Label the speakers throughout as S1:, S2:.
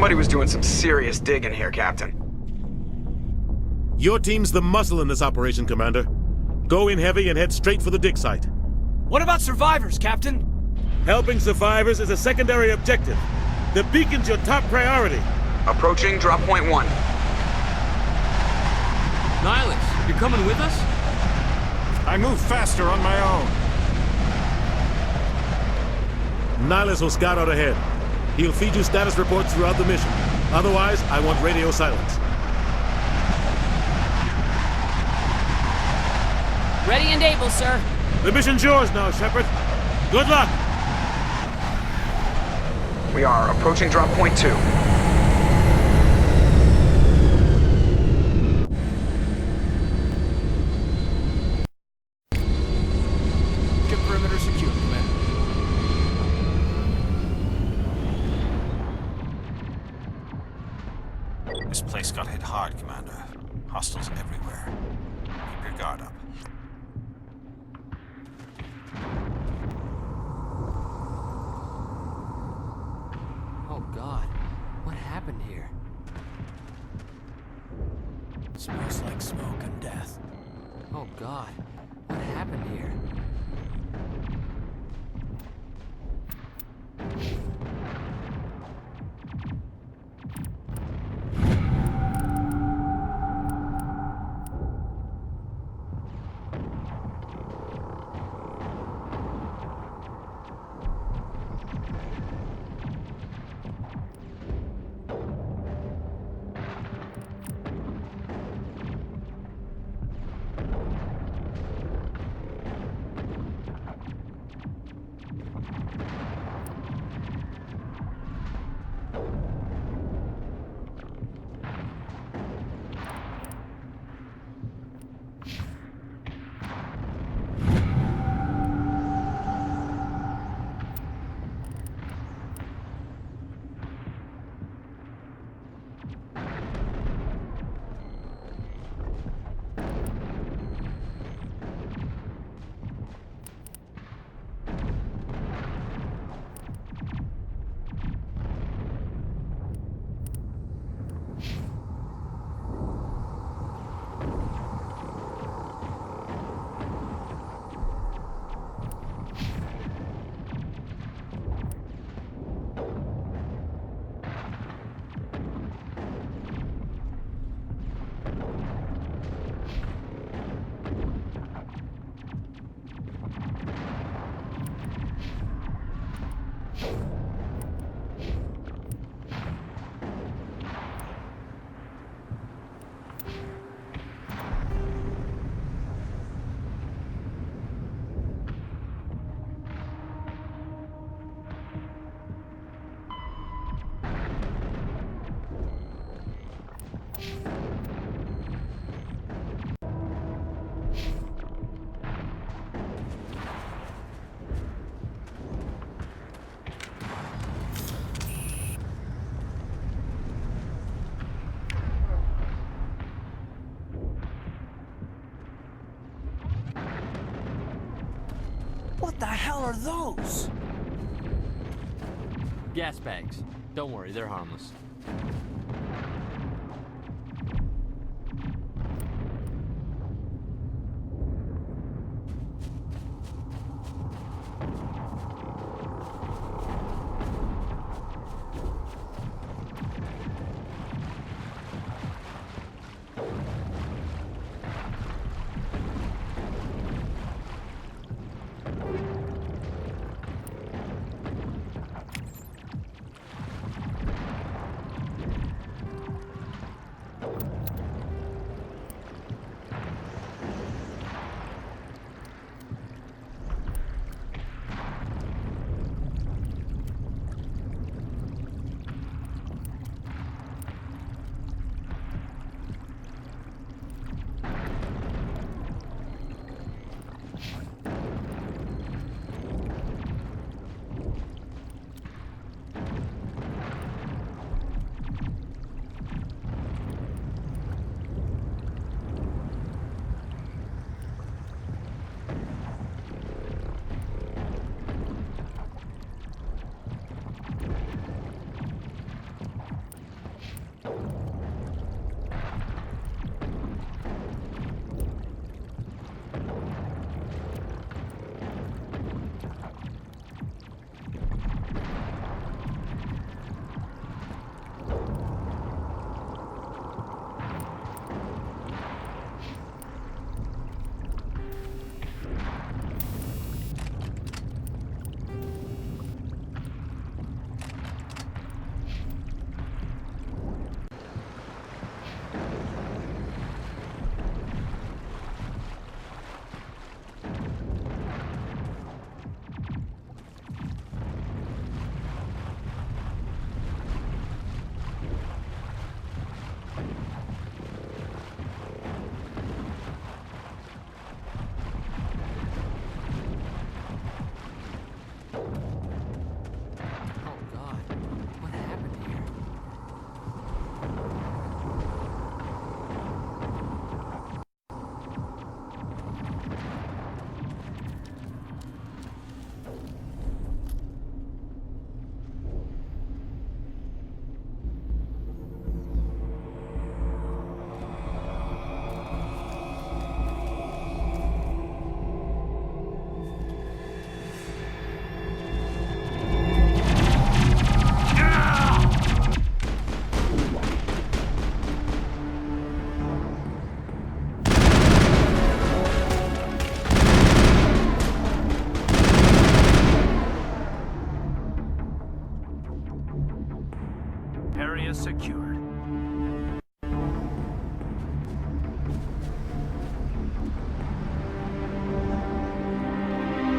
S1: Somebody was doing some serious digging here, Captain.
S2: Your team's the muscle in this operation, Commander. Go in heavy and head straight for the dig site.
S3: What about survivors, Captain?
S2: Helping survivors is a secondary objective. The beacon's your top priority.
S1: Approaching drop point 1.
S3: Nihilus, you're coming with us?
S4: I move faster on my own.
S2: Nihilus will scout out ahead. He'll feed you status reports throughout the mission. Otherwise, I want radio silence.
S5: Ready and able, sir.
S2: The mission's yours now, Shepard. Good luck!
S1: We are approaching drop point 2.
S3: Ship perimeter secure, Commander.
S4: This place got hit hard, Commander. Hostiles everywhere. Keep your guard up.
S5: Oh God, what happened here?
S3: Smells like smoke and death.
S5: Oh God, what happened here?
S3: What the hell are those?
S5: Gas bags. Don't worry, they're harmless.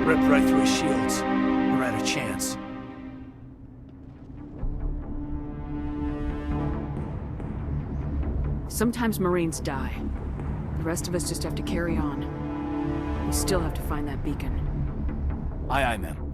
S3: Ripped right through his shields. Never had a chance.
S6: Sometimes Marines die. The rest of us just have to carry on. We still have to find that beacon.
S3: Aye, aye, ma'am.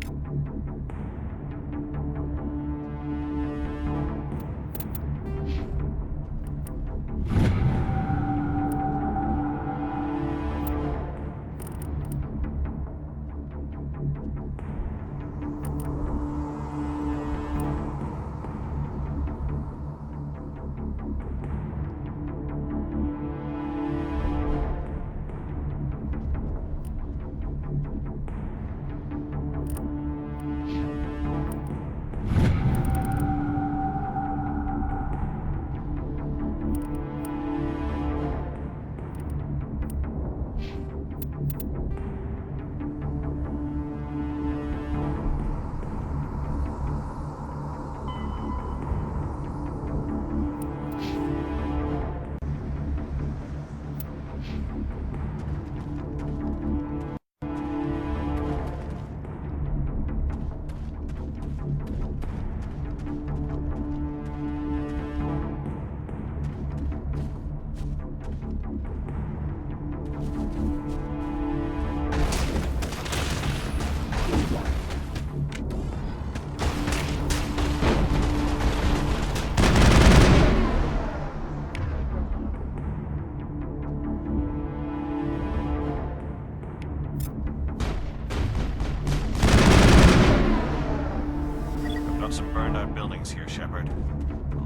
S4: Got some burned out buildings here, Shepard.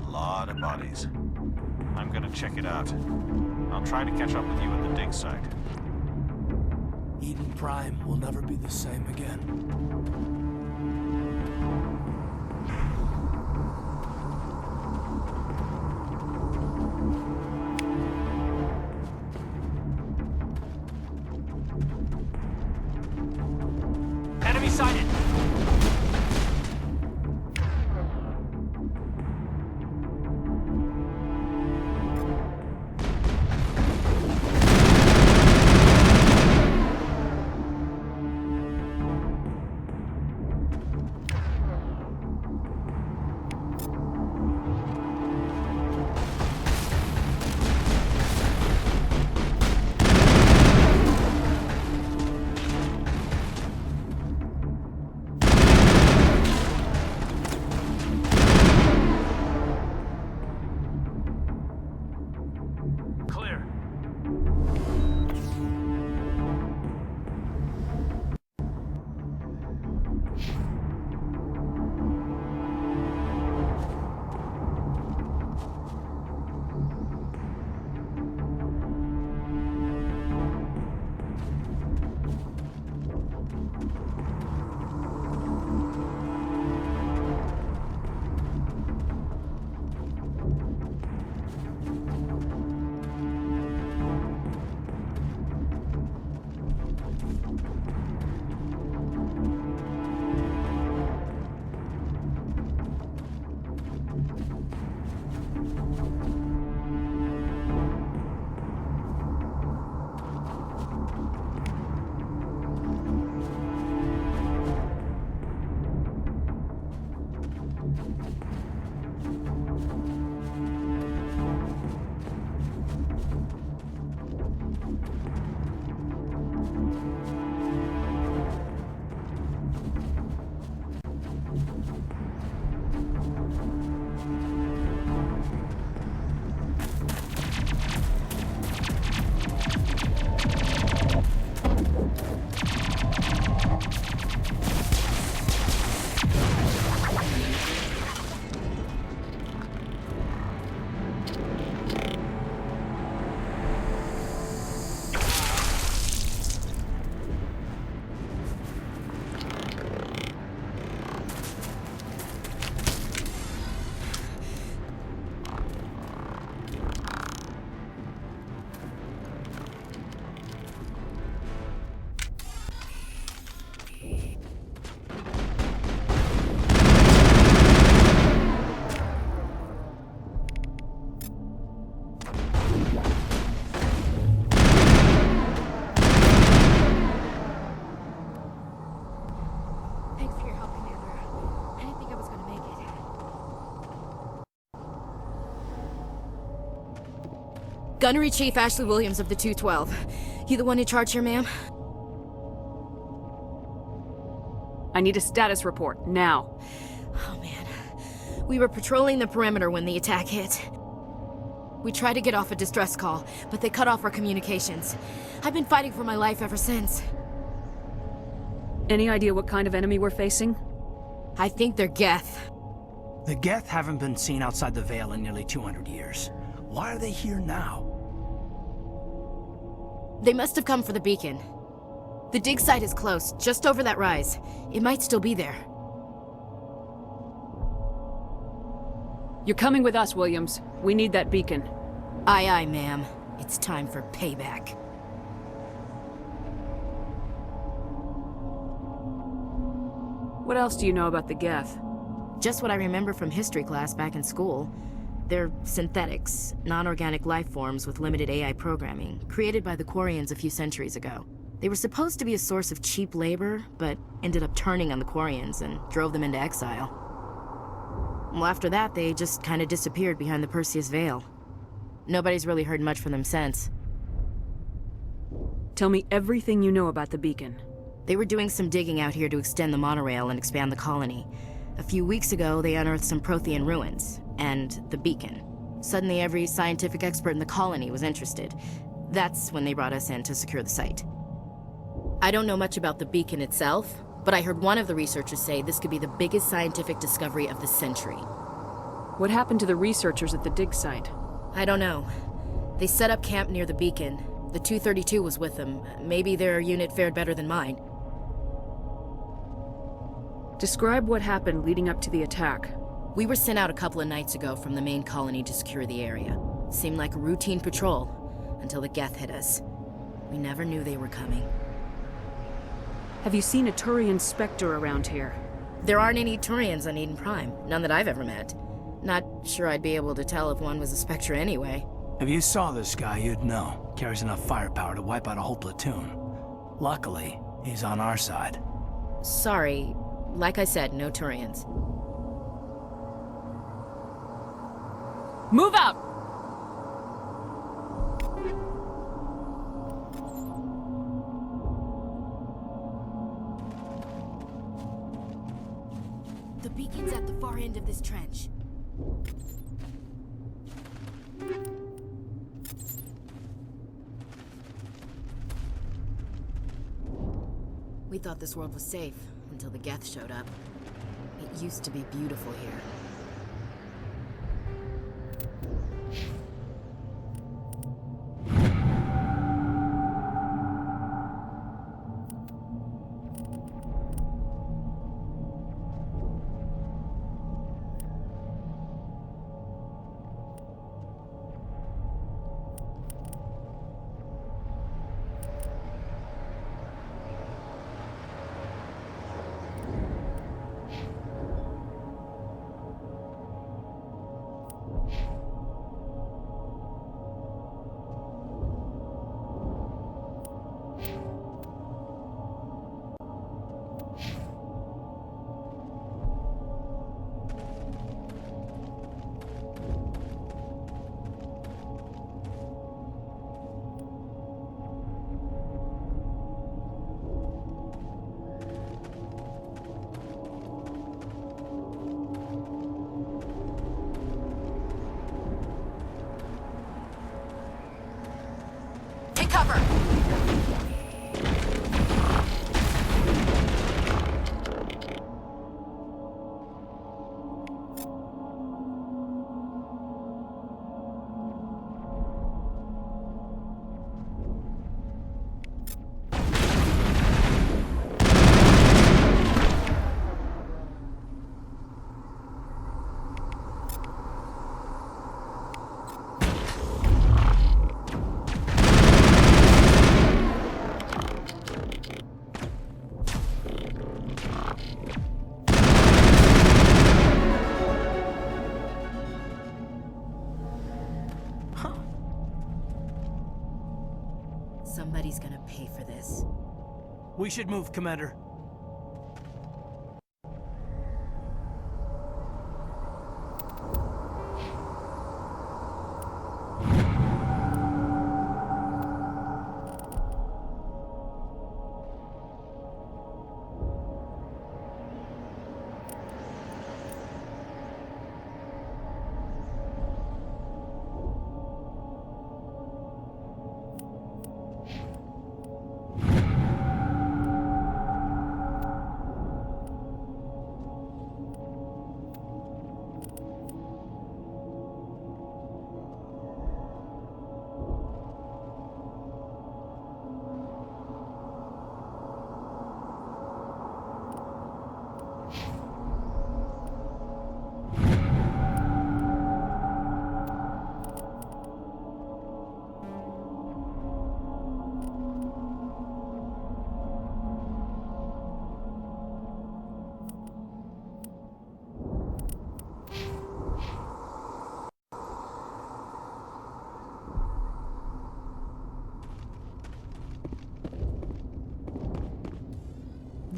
S4: A lot of bodies. I'm gonna check it out. I'll try to catch up with you at the dig site.
S3: Eden Prime will never be the same again.
S5: Enemy sighted!
S7: Gunnery Chief Ashley Williams of the 212. You the one in charge here, ma'am?
S6: I need a status report, now.
S7: Oh man. We were patrolling the perimeter when the attack hit. We tried to get off a distress call, but they cut off our communications. I've been fighting for my life ever since.
S6: Any idea what kind of enemy we're facing?
S7: I think they're Geth.
S3: The Geth haven't been seen outside the Veil in nearly 200 years. Why are they here now?
S7: They must have come for the beacon. The dig site is close, just over that rise. It might still be there.
S6: You're coming with us, Williams. We need that beacon.
S7: Aye, aye, ma'am. It's time for payback.
S6: What else do you know about the Geth?
S7: Just what I remember from history class back in school. They're synthetics, non-organic life forms with limited AI programming, created by the Quarians a few centuries ago. They were supposed to be a source of cheap labor, but ended up turning on the Quarians and drove them into exile. Well, after that, they just kind of disappeared behind the Perseus Veil. Nobody's really heard much from them since.
S6: Tell me everything you know about the beacon.
S7: They were doing some digging out here to extend the monorail and expand the colony. A few weeks ago, they unearthed some Prothean ruins, and the beacon. Suddenly, every scientific expert in the colony was interested. That's when they brought us in to secure the site. I don't know much about the beacon itself, but I heard one of the researchers say this could be the biggest scientific discovery of the century.
S6: What happened to the researchers at the dig site?
S7: I don't know. They set up camp near the beacon. The 232 was with them. Maybe their unit fared better than mine.
S6: Describe what happened leading up to the attack.
S7: We were sent out a couple of nights ago from the main colony to secure the area. Seemed like a routine patrol, until the Geth hit us. We never knew they were coming.
S6: Have you seen a Turian Spectre around here?
S7: There aren't any Turians on Eden Prime. None that I've ever met. Not sure I'd be able to tell if one was a Spectre anyway.
S3: If you saw this guy, you'd know. Carries enough firepower to wipe out a whole platoon. Luckily, he's on our side.
S7: Sorry. Like I said, no Turians.
S6: Move out!
S7: The beacon's at the far end of this trench. We thought this world was safe until the Geth showed up. It used to be beautiful here. Take cover! Somebody's gonna pay for this.
S3: We should move, Commander.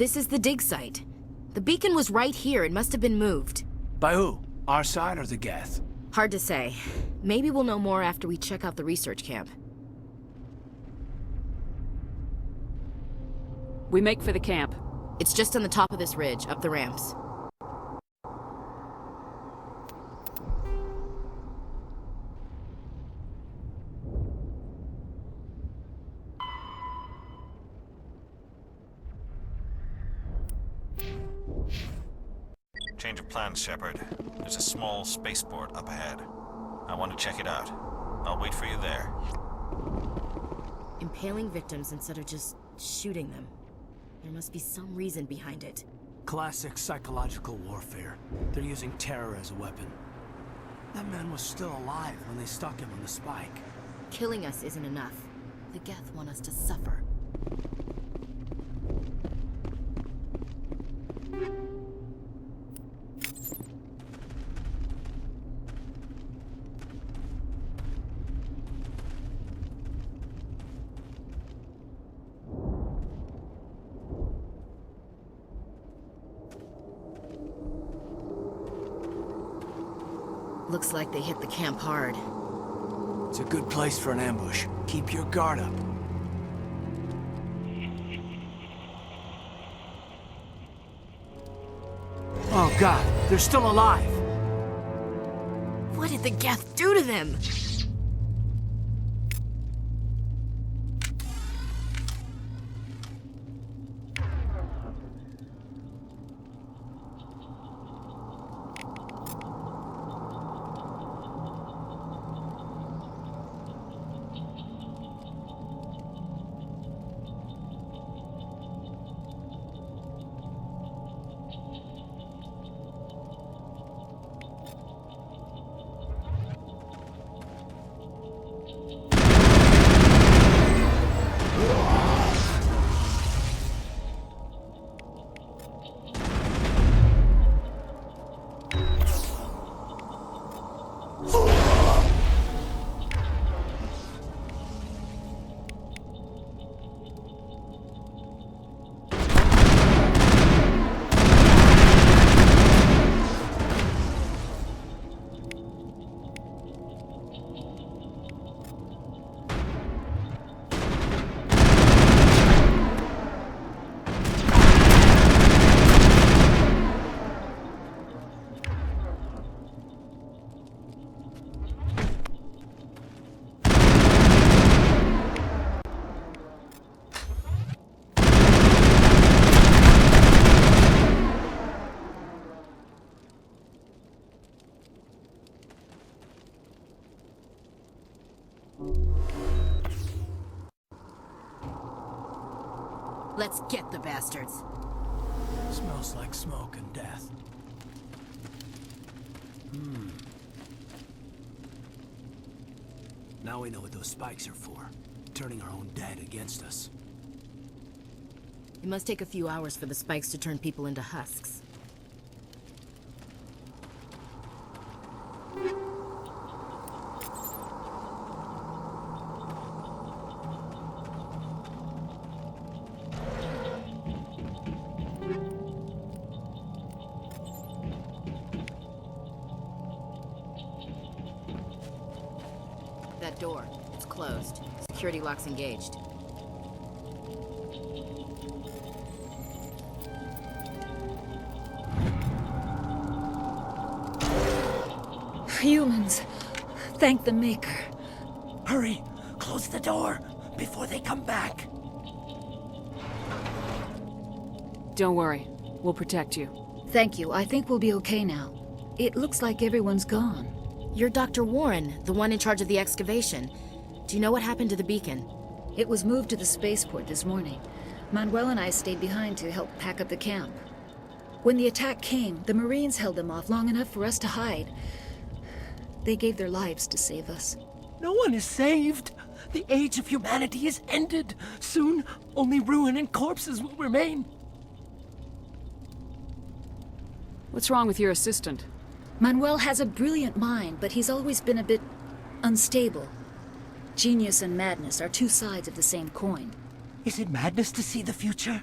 S7: This is the dig site. The beacon was right here. It must have been moved.
S3: By who? Our side or the Geth?
S7: Hard to say. Maybe we'll know more after we check out the research camp.
S6: We make for the camp.
S7: It's just on the top of this ridge, up the ramps.
S4: Change of plans, Shepard. There's a small spaceport up ahead. I want to check it out. I'll wait for you there.
S7: Impaling victims instead of just shooting them. There must be some reason behind it.
S3: Classic psychological warfare. They're using terror as a weapon. That man was still alive when they stuck him on the spike.
S7: Killing us isn't enough. The Geth want us to suffer. Looks like they hit the camp hard.
S3: It's a good place for an ambush. Keep your guard up. Oh God, they're still alive!
S7: What did the Geth do to them? Let's get the bastards.
S3: Smells like smoke and death. Now we know what those spikes are for. Turning our own dead against us.
S7: It must take a few hours for the spikes to turn people into husks. That door, it's closed. Security lock's engaged.
S8: Humans, thank the Maker.
S3: Hurry! Close the door before they come back!
S6: Don't worry. We'll protect you.
S8: Thank you. I think we'll be okay now. It looks like everyone's gone.
S7: You're Dr. Warren, the one in charge of the excavation. Do you know what happened to the beacon?
S8: It was moved to the spaceport this morning. Manuel and I stayed behind to help pack up the camp. When the attack came, the Marines held them off long enough for us to hide. They gave their lives to save us.
S9: No one is saved. The age of humanity is ended. Soon, only ruin and corpses will remain.
S6: What's wrong with your assistant?
S8: Manuel has a brilliant mind, but he's always been a bit unstable. Genius and madness are two sides of the same coin.
S9: Is it madness to see the future?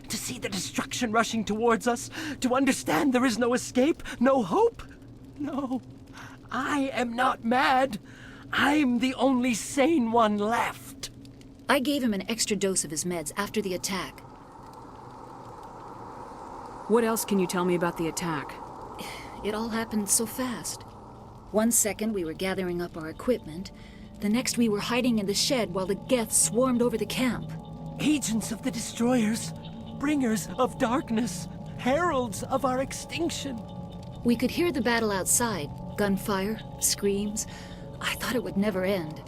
S9: To see the destruction rushing towards us? To understand there is no escape? No hope? No. I am not mad. I'm the only sane one left.
S8: I gave him an extra dose of his meds after the attack.
S6: What else can you tell me about the attack?
S8: It all happened so fast. 1 second we were gathering up our equipment. The next we were hiding in the shed while the Geth swarmed over the camp.
S9: Agents of the destroyers, bringers of darkness, heralds of our extinction.
S8: We could hear the battle outside. Gunfire, screams. I thought it would never end.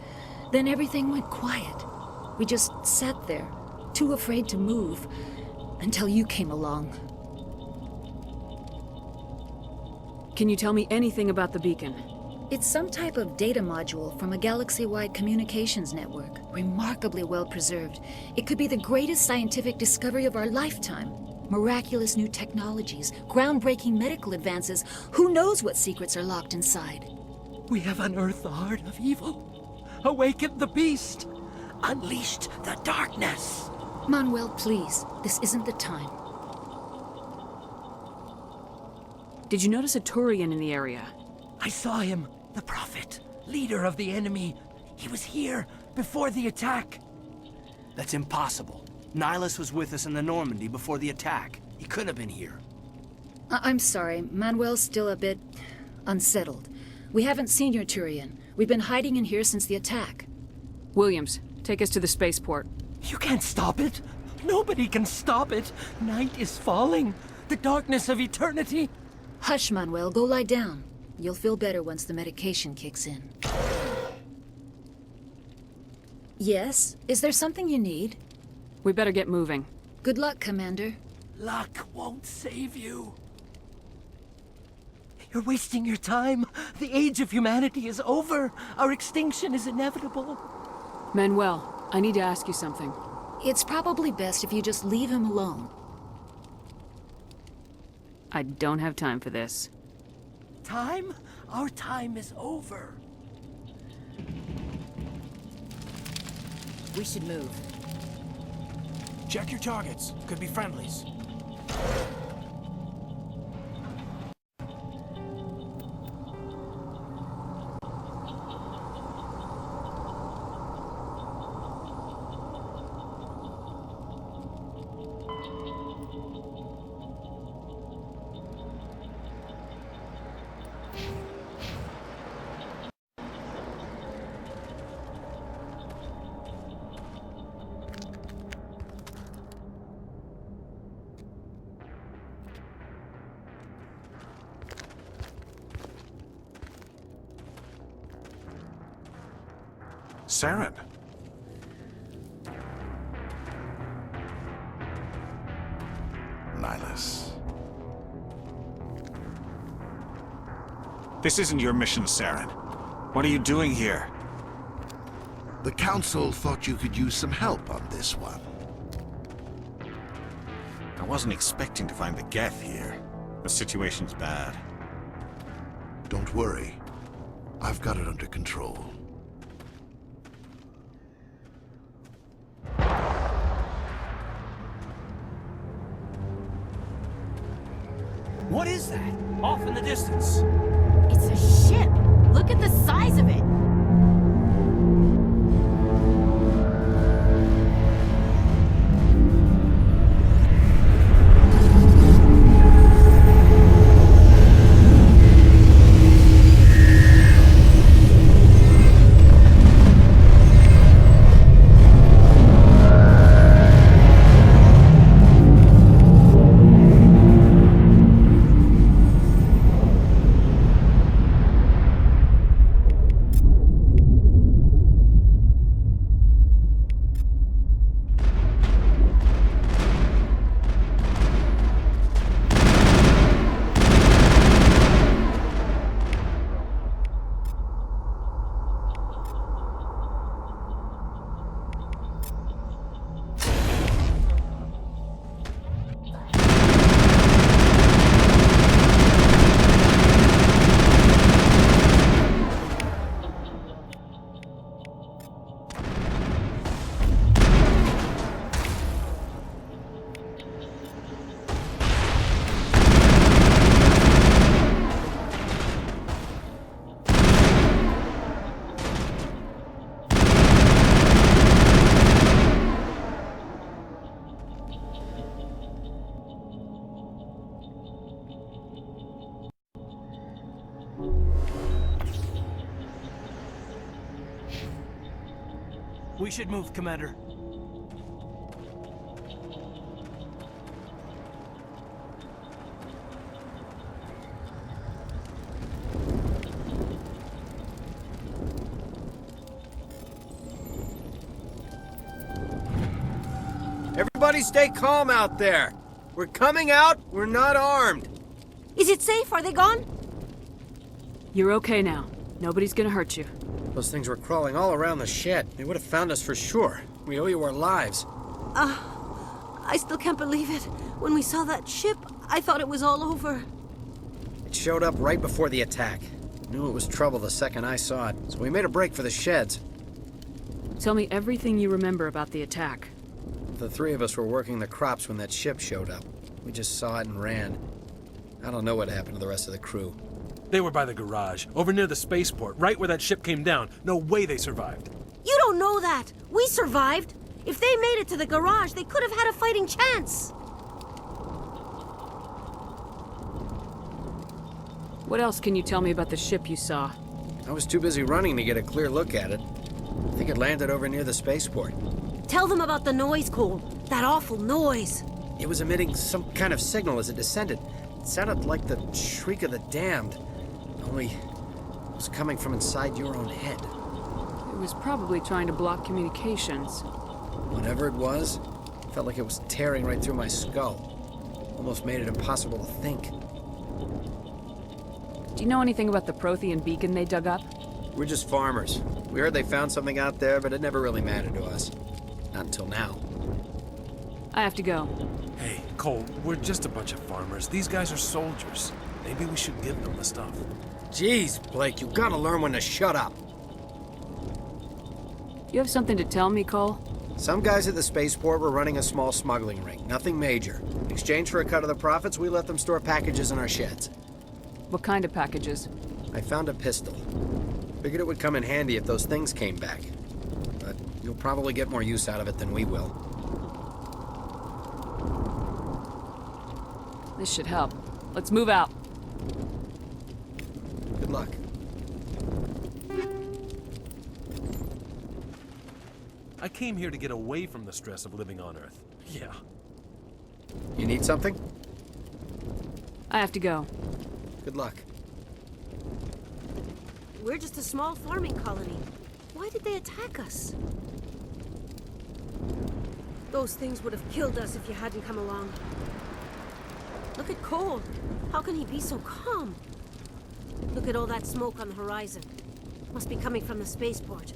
S8: Then everything went quiet. We just sat there, too afraid to move, until you came along.
S6: Can you tell me anything about the beacon?
S8: It's some type of data module from a galaxy-wide communications network. Remarkably well preserved. It could be the greatest scientific discovery of our lifetime. Miraculous new technologies, groundbreaking medical advances. Who knows what secrets are locked inside?
S9: We have unearthed the heart of evil, awakened the beast, unleashed the darkness.
S8: Manuel, please. This isn't the time.
S6: Did you notice a Turian in the area?
S9: I saw him, the prophet, leader of the enemy. He was here before the attack.
S3: That's impossible. Nihilus was with us in the Normandy before the attack. He couldn't have been here.
S8: I'm sorry. Manuel's still a bit unsettled. We haven't seen your Turian. We've been hiding in here since the attack.
S6: Williams, take us to the spaceport.
S9: You can't stop it. Nobody can stop it. Night is falling. The darkness of eternity.
S8: Hush, Manuel. Go lie down. You'll feel better once the medication kicks in. Yes? Is there something you need?
S6: We better get moving.
S8: Good luck, Commander.
S9: Luck won't save you. You're wasting your time. The age of humanity is over. Our extinction is inevitable.
S6: Manuel, I need to ask you something.
S8: It's probably best if you just leave him alone.
S6: I don't have time for this.
S9: Time? Our time is over.
S7: We should move.
S3: Check your targets. Could be friendlies.
S4: Saren.
S10: Nihilus.
S4: This isn't your mission, Saren. What are you doing here?
S10: The Council thought you could use some help on this one.
S4: I wasn't expecting to find the Geth here. The situation's bad.
S10: Don't worry. I've got it under control.
S3: What is that? Off in the distance.
S7: It's a ship! Look at the size of it!
S3: We should move, Commander.
S9: Everybody stay calm out there. We're coming out, we're not armed.
S11: Is it safe? Are they gone?
S6: You're okay now. Nobody's gonna hurt you.
S9: Those things were crawling all around the shed. They would have found us for sure. We owe you our lives.
S11: I still can't believe it. When we saw that ship, I thought it was all over.
S9: It showed up right before the attack. Knew it was trouble the second I saw it, so we made a break for the sheds.
S6: Tell me everything you remember about the attack.
S9: The three of us were working the crops when that ship showed up. We just saw it and ran. I don't know what happened to the rest of the crew.
S2: They were by the garage, over near the spaceport, right where that ship came down. No way they survived.
S11: You don't know that. We survived. If they made it to the garage, they could have had a fighting chance.
S6: What else can you tell me about the ship you saw?
S9: I was too busy running to get a clear look at it. I think it landed over near the spaceport.
S11: Tell them about the noise, Cole. That awful noise.
S9: It was emitting some kind of signal as it descended. It sounded like the shriek of the damned. Only it was coming from inside your own head.
S6: It was probably trying to block communications.
S9: Whatever it was, it felt like it was tearing right through my skull. Almost made it impossible to think.
S6: Do you know anything about the Prothean beacon they dug up?
S9: We're just farmers. We heard they found something out there, but it never really mattered to us. Not until now.
S6: I have to go.
S2: Hey, Cole, we're just a bunch of farmers. These guys are soldiers. Maybe we should give them the stuff.
S9: Jeez, Blake, you gotta learn when to shut up.
S6: You have something to tell me, Cole?
S9: Some guys at the spaceport were running a small smuggling ring. Nothing major. In exchange for a cut of the profits, we let them store packages in our sheds.
S6: What kind of packages?
S9: I found a pistol. Figured it would come in handy if those things came back. But you'll probably get more use out of it than we will.
S6: This should help. Let's move out.
S9: Good luck.
S2: I came here to get away from the stress of living on Earth. Yeah.
S9: You need something?
S6: I have to go.
S9: Good luck.
S11: We're just a small farming colony. Why did they attack us? Those things would have killed us if you hadn't come along. Look at Cole. How can he be so calm? Look at all that smoke on the horizon. Must be coming from the spaceport.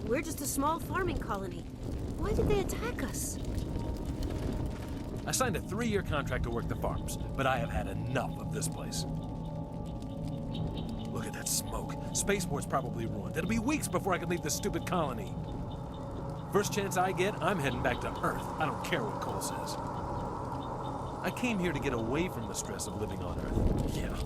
S11: We're just a small farming colony. Why did they attack us?
S2: I signed a 3-year contract to work the farms, but I have had enough of this place. Look at that smoke. Spaceport's probably ruined. It'll be weeks before I can leave this stupid colony. First chance I get, I'm heading back to Earth. I don't care what Cole says. I came here to get away from the stress of living on Earth. Yeah.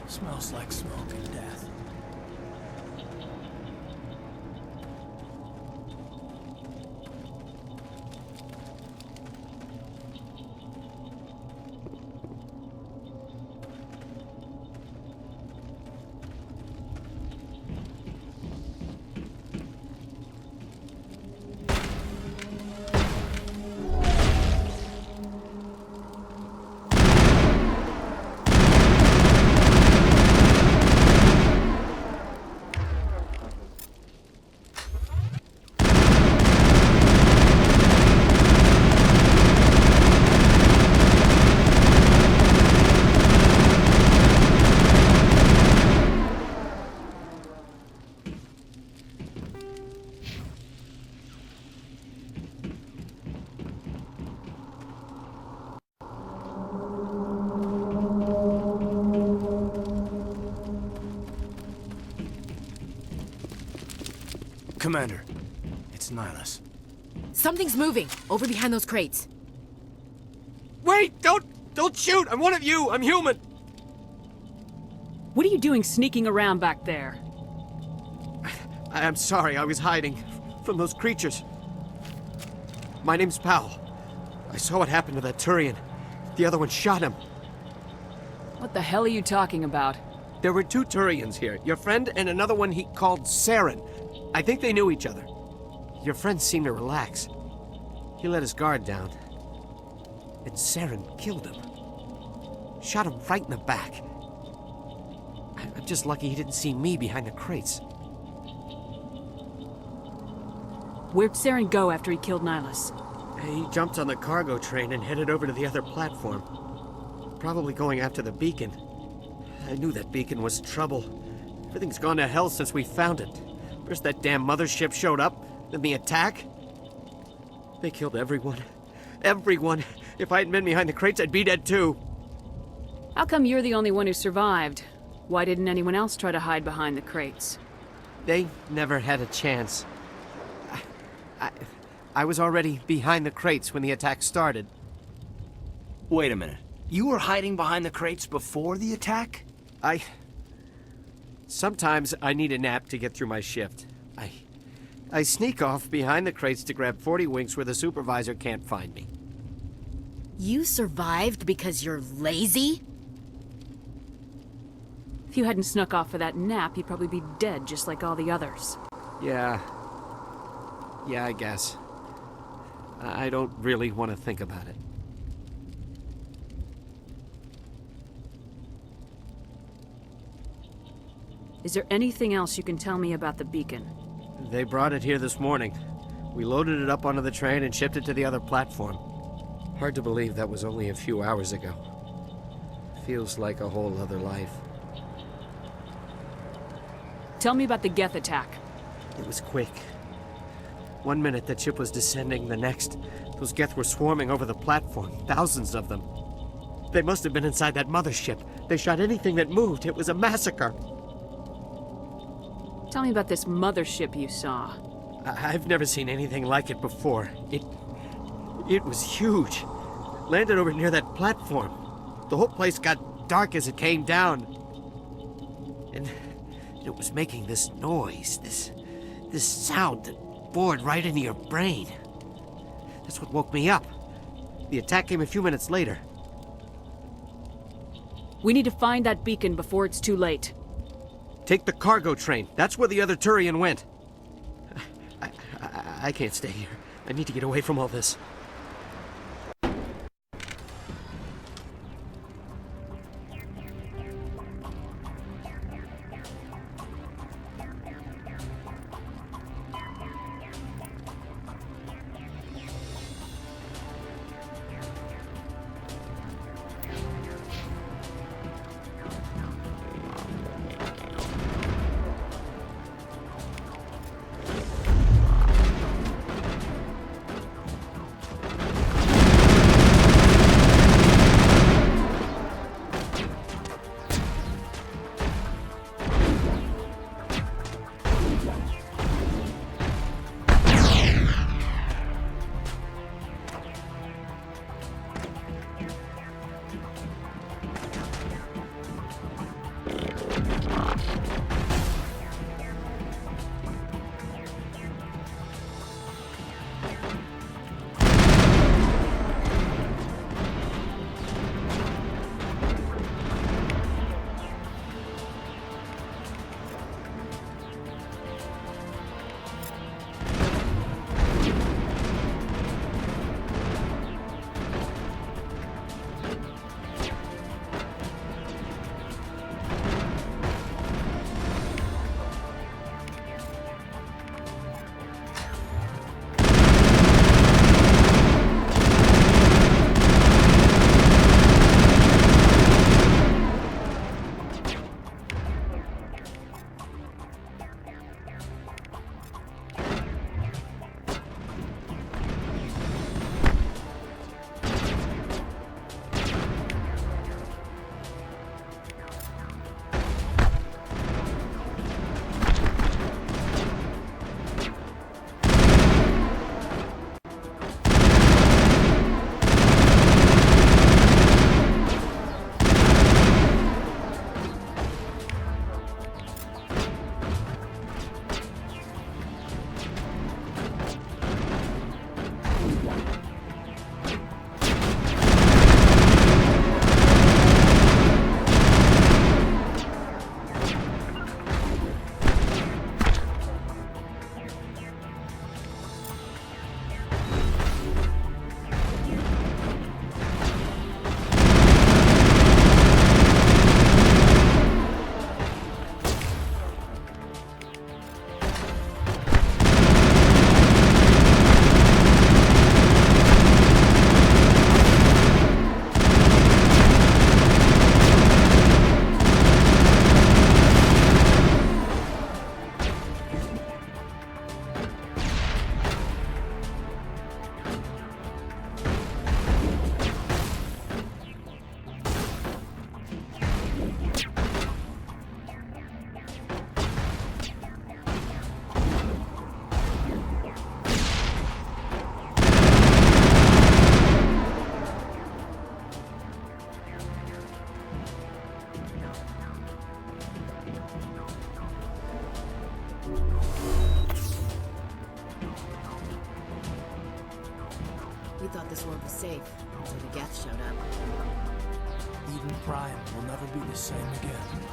S3: Smells like smoke and death. Commander, it's Nihilus.
S7: Something's moving over behind those crates.
S9: Wait! Don't shoot! I'm one of you! I'm human!
S6: What are you doing sneaking around back there?
S9: I'm sorry, I was hiding from those creatures. My name's Powell. I saw what happened to that Turian. The other one shot him.
S6: What the hell are you talking about?
S9: There were 2 Turians here. Your friend and another one he called Saren. I think they knew each other. Your friend seemed to relax. He let his guard down. And Saren killed him. Shot him right in the back. I'm just lucky he didn't see me behind the crates.
S6: Where'd Saren go after he killed Nihilus?
S9: He jumped on the cargo train and headed over to the other platform. Probably going after the beacon. I knew that beacon was trouble. Everything's gone to hell since we found it. First that damn mothership showed up, then the attack. They killed everyone. Everyone. If I hadn't been behind the crates, I'd be dead too.
S6: How come you're the only one who survived? Why didn't anyone else try to hide behind the crates?
S9: They never had a chance. I was already behind the crates when the attack started.
S3: Wait a minute. You were hiding behind the crates before the attack?
S9: Sometimes I need a nap to get through my shift. I sneak off behind the crates to grab 40 winks where the supervisor can't find me.
S7: You survived because you're lazy?
S6: If you hadn't snuck off for that nap, you'd probably be dead just like all the others.
S9: Yeah, I guess. I don't really want to think about it.
S6: Is there anything else you can tell me about the beacon?
S9: They brought it here this morning. We loaded it up onto the train and shipped it to the other platform. Hard to believe that was only a few hours ago. Feels like a whole other life.
S6: Tell me about the Geth attack.
S9: It was quick. 1 minute the ship was descending, the next, those Geth were swarming over the platform, thousands of them. They must have been inside that mothership. They shot anything that moved. It was a massacre.
S6: Tell me about this mothership you saw.
S9: I've never seen anything like it before. It was huge. Landed over near that platform. The whole place got dark as it came down. And it was making this noise, this sound that bored right into your brain. That's what woke me up. The attack came a few minutes later.
S6: We need to find that beacon before it's too late.
S9: Take the cargo train. That's where the other Turian went. I can't stay here. I need to get away from all this.
S7: this world was safe until the Geth showed up.
S3: Eden Prime will never be the same again.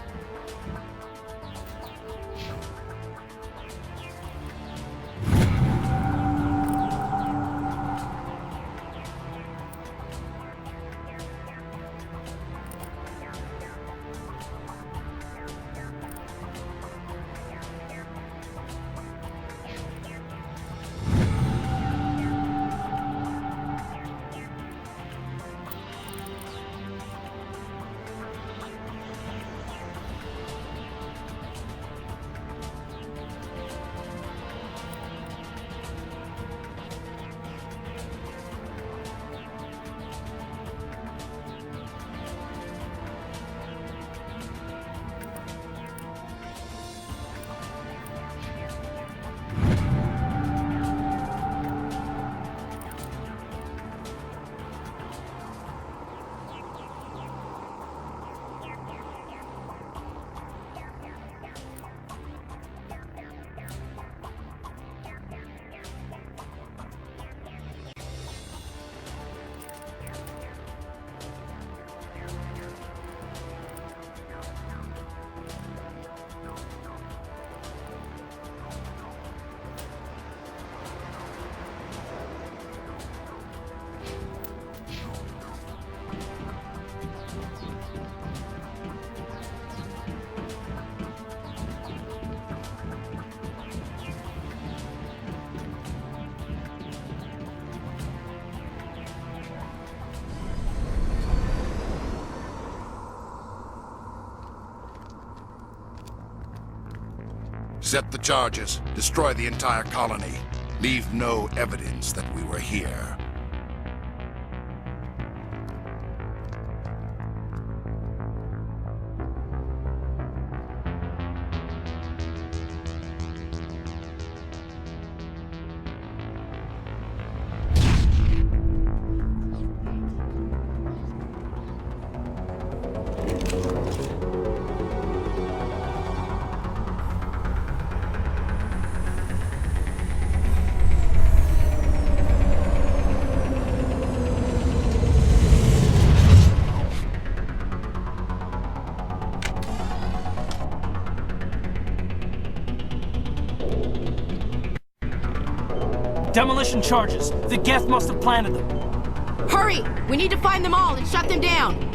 S10: Set the charges. Destroy the entire colony. Leave no evidence that we were here.
S3: Demolition charges. The Geth must have planted them.
S7: Hurry! We need to find them all and shut them down!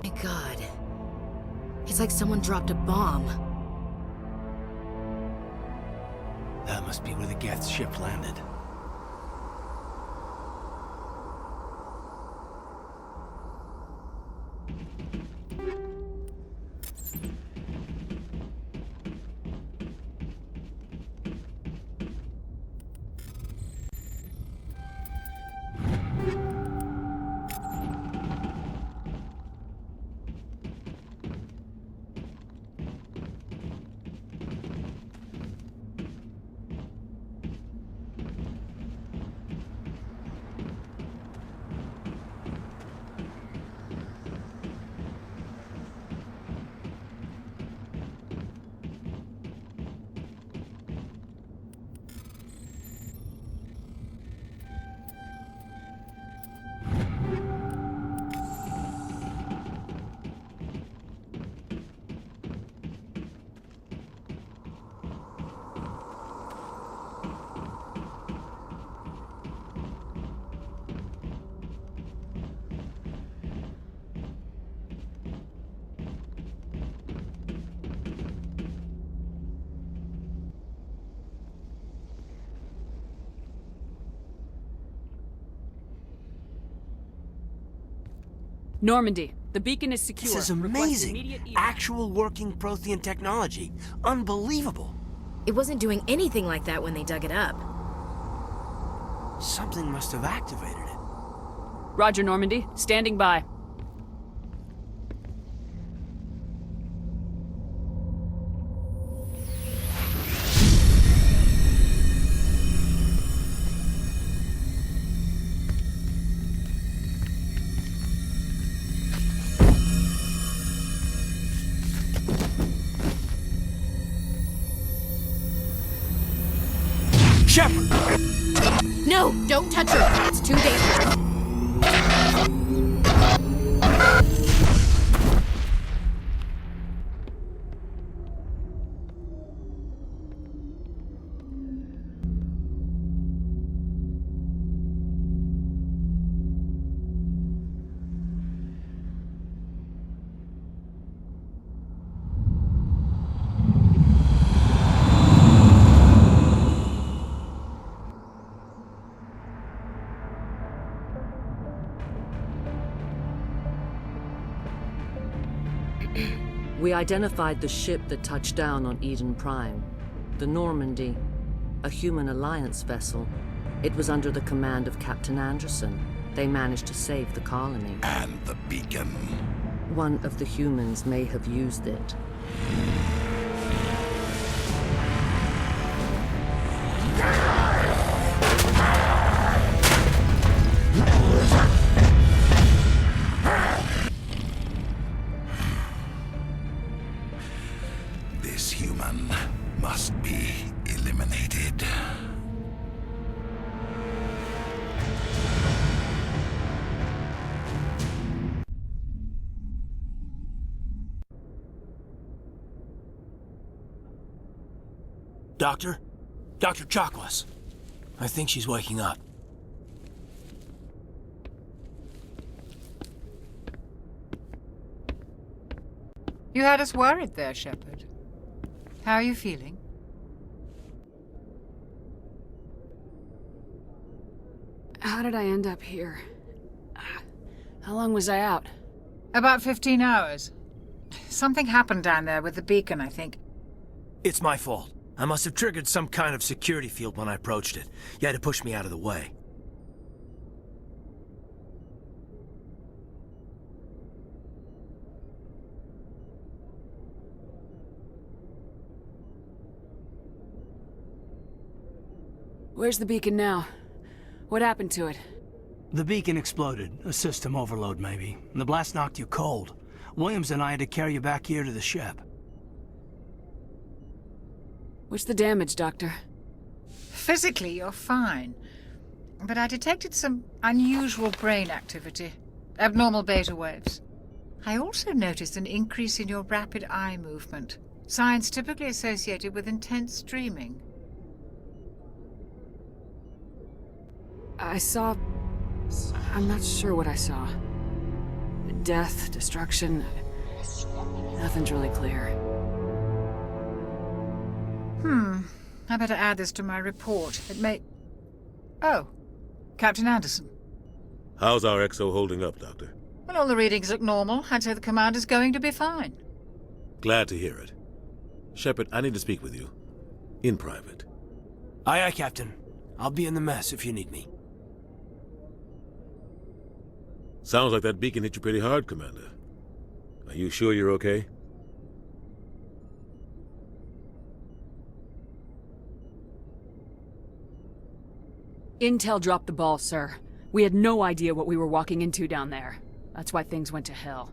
S7: My God. It's like someone dropped a bomb.
S3: That must be where the Geth ship landed.
S6: Normandy, the beacon is secure.
S3: This is
S6: Request
S3: amazing.
S6: immediate evac.
S3: Actual working Prothean technology. Unbelievable.
S7: It wasn't doing anything like that when they dug it up.
S3: Something must have activated it.
S6: Roger, Normandy. Standing by.
S3: Shepard!
S7: No! Don't touch her! It's too dangerous.
S12: We identified the ship that touched down on Eden Prime, the Normandy, a human alliance vessel. It was under the command of Captain Anderson. They managed to save the colony.
S10: And the beacon.
S12: One of the humans may have used it.
S10: This human must be eliminated.
S3: Doctor? Dr. Chakwas. I think she's waking up.
S13: You had us worried there, Shepard. How are you feeling?
S6: How did I end up here? How long was I out?
S13: About 15 hours. Something happened down there with the beacon, I think.
S3: It's my fault. I must have triggered some kind of security field when I approached it. You had to push me out of the way.
S6: Where's the beacon now? What happened to it?
S3: The beacon exploded. A system overload, maybe. The blast knocked you cold. Williams and I had to carry you back here to the ship.
S6: What's the damage, Doctor?
S13: Physically, you're fine. But I detected some unusual brain activity. Abnormal beta waves. I also noticed an increase in your rapid eye movement. Signs typically associated with intense dreaming.
S6: I'm not sure what I saw. Death, destruction. Nothing's really clear.
S13: I better add this to my report. It may... Oh, Captain Anderson.
S14: How's our XO holding up, Doctor?
S13: Well, all the readings look normal. I'd say the commander's going to be fine.
S14: Glad to hear it. Shepard, I need to speak with you. In private.
S3: Aye, aye, Captain. I'll be in the mess if you need me.
S14: Sounds like that beacon hit you pretty hard, Commander. Are you sure you're okay?
S6: Intel dropped the ball, sir. We had no idea what we were walking into down there. That's why things went to hell.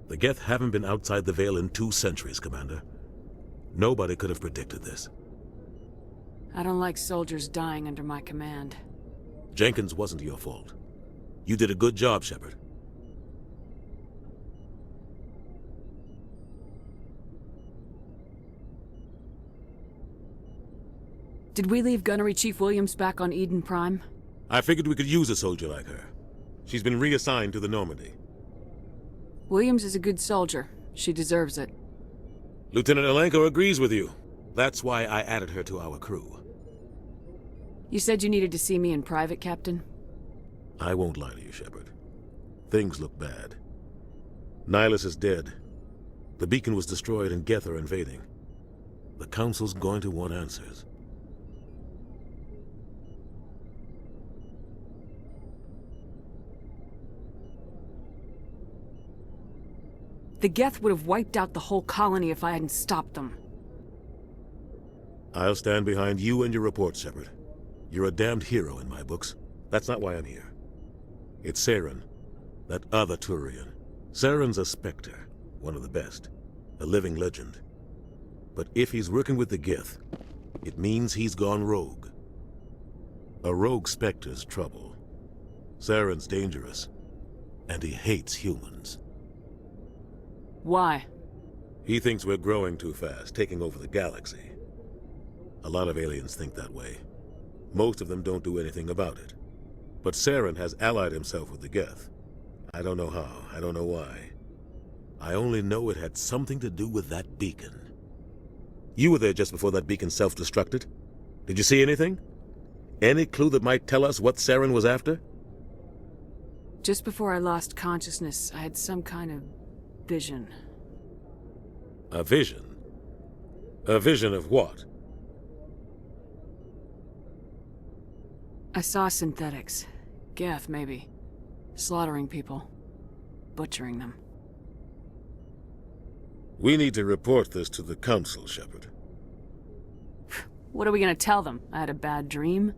S14: The Geth haven't been outside the Veil in 2 centuries, Commander. Nobody could have predicted this.
S6: I don't like soldiers dying under my command.
S14: Jenkins wasn't your fault. You did a good job, Shepard.
S6: Did we leave Gunnery Chief Williams back on Eden Prime?
S14: I figured we could use a soldier like her. She's been reassigned to the Normandy.
S6: Williams is a good soldier. She deserves it.
S14: Lieutenant Alenko agrees with you. That's why I added her to our crew.
S6: You said you needed to see me in private, Captain?
S14: I won't lie to you, Shepard. Things look bad. Nihilus is dead. The beacon was destroyed and Geth are invading. The Council's going to want answers.
S6: The Geth would have wiped out the whole colony if I hadn't stopped them.
S14: I'll stand behind you and your report, Shepard. You're a damned hero in my books. That's not why I'm here. It's Saren, that other Turian. Saren's a Spectre, one of the best, a living legend. But if he's working with the Geth, it means he's gone rogue. A rogue Spectre's trouble. Saren's dangerous, and he hates humans.
S6: Why?
S14: He thinks we're growing too fast, taking over the galaxy. A lot of aliens think that way. Most of them don't do anything about it. But Saren has allied himself with the Geth. I don't know how, I don't know why. I only know it had something to do with that beacon. You were there just before that beacon self-destructed. Did you see anything? Any clue that might tell us what Saren was after?
S6: Just before I lost consciousness, I had some kind of vision.
S14: A vision? A vision of what?
S6: I saw synthetics. Geth, maybe. Slaughtering people. Butchering them.
S14: We need to report this to the Council, Shepard.
S6: What are we gonna tell them? I had a bad dream?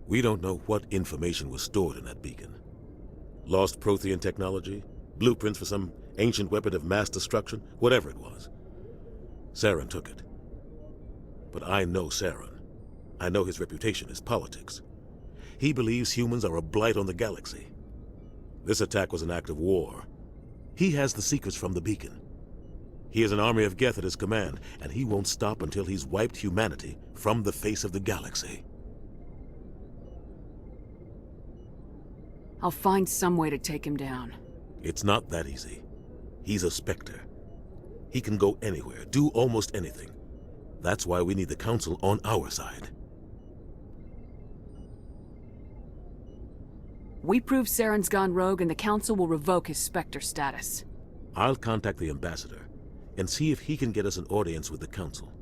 S14: We don't know what information was stored in that beacon. Lost Prothean technology? Blueprints for some ancient weapon of mass destruction? Whatever it was. Saren took it. But I know Saren. I know his reputation is politics. He believes humans are a blight on the galaxy. This attack was an act of war. He has the secrets from the beacon. He has an army of Geth at his command, and he won't stop until he's wiped humanity from the face of the galaxy.
S6: I'll find some way to take him down.
S14: It's not that easy. He's a Spectre. He can go anywhere, do almost anything. That's why we need the Council on our side.
S6: We prove Saren's gone rogue and the Council will revoke his Spectre status.
S14: I'll contact the Ambassador and see if he can get us an audience with the Council.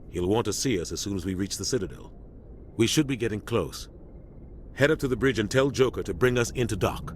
S14: He'll want to see us as soon as we reach the Citadel. We should be getting close. Head up to the bridge and tell Joker to bring us into dock.